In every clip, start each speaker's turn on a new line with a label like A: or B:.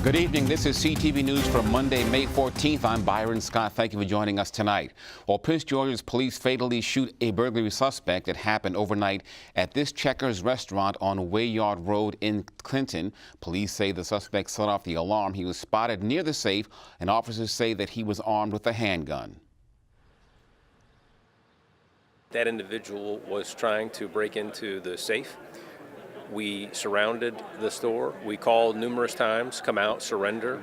A: Good evening. This is CTV News for Monday, May 14th. I'm Byron Scott. Thank you for joining us tonight. Well, Prince George's police fatally shoot a burglary suspect that happened overnight at this Checkers restaurant on Wayyard Road in Clinton. Police say the suspect set off the alarm. He was spotted near the safe, and officers say that he was armed with a handgun.
B: That individual was trying to break into the safe. We surrounded the store. We called numerous times, come out, surrender,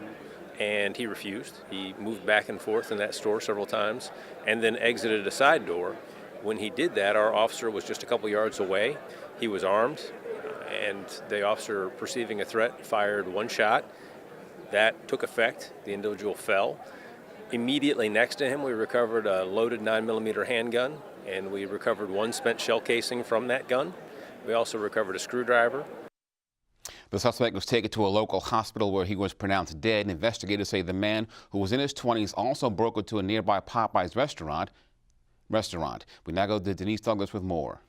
B: and he refused. He moved back and forth in that store several times and then exited a side door. When he did that, our officer was just a couple yards away. He was armed, and the officer, perceiving a threat, fired one shot. That took effect. The individual fell. Immediately next to him, we recovered a loaded 9mm handgun, and we recovered one spent shell casing from that gun. We also recovered a screwdriver.
A: The suspect was taken to a local hospital where he was pronounced dead. Investigators say the man, who was in his 20s, also broke into a nearby Popeyes restaurant. We now go to Denise Douglas with more.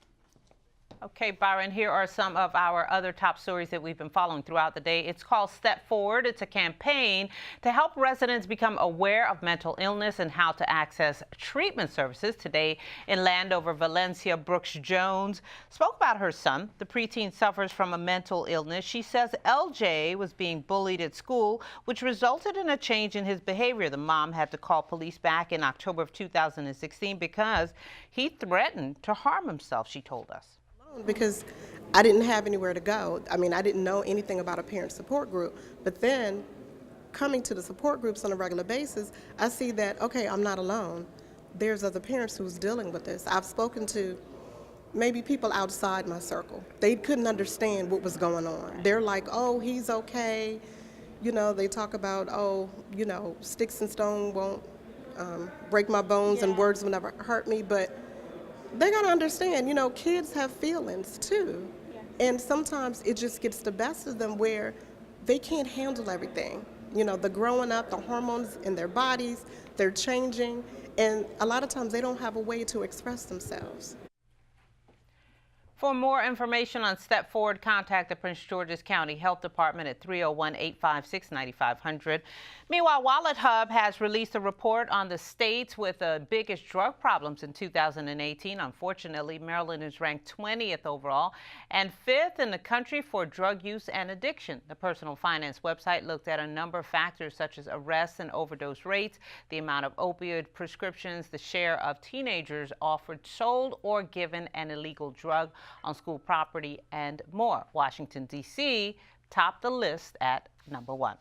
C: Okay, Byron, here are some of our other top stories that we've been following throughout the day. It's called Step Forward. It's a campaign to help residents become aware of mental illness and how to access treatment services. Today in Landover, Valencia Brooks Jones spoke about her son. The preteen suffers from a mental illness. She says LJ was being bullied at school, which resulted in a change in his behavior. The mom had to call police back in October of 2016 because he threatened to harm himself, she told us.
D: Because I didn't have anywhere to go. I mean, I didn't know anything about a parent support group. But then, coming to the support groups on a regular basis, I see that, okay, I'm not alone. There's other parents who's dealing with this. I've spoken to maybe people outside my circle. They couldn't understand what was going on. They're like, oh, he's okay. You know, they talk about, oh, you know, sticks and stone won't break my bones, and words will never hurt me. But they got to understand, you know, kids have feelings too. And sometimes it just gets the best of them where they can't handle everything. You know, the growing up, the hormones in their bodies, they're changing. And a lot of times they don't have a way to express themselves.
C: For more information on Step Forward, contact the Prince George's County Health Department at 301-856-9500. Meanwhile, Wallet Hub has released a report on the states with the biggest drug problems in 2018. Unfortunately, Maryland is ranked 20th overall and 5th in the country for drug use and addiction. The personal finance website looked at a number of factors such as arrests and overdose rates, the amount of opioid prescriptions, the share of teenagers offered, sold, or given an illegal drug on school property, and more. Washington, D.C. topped the list at #1.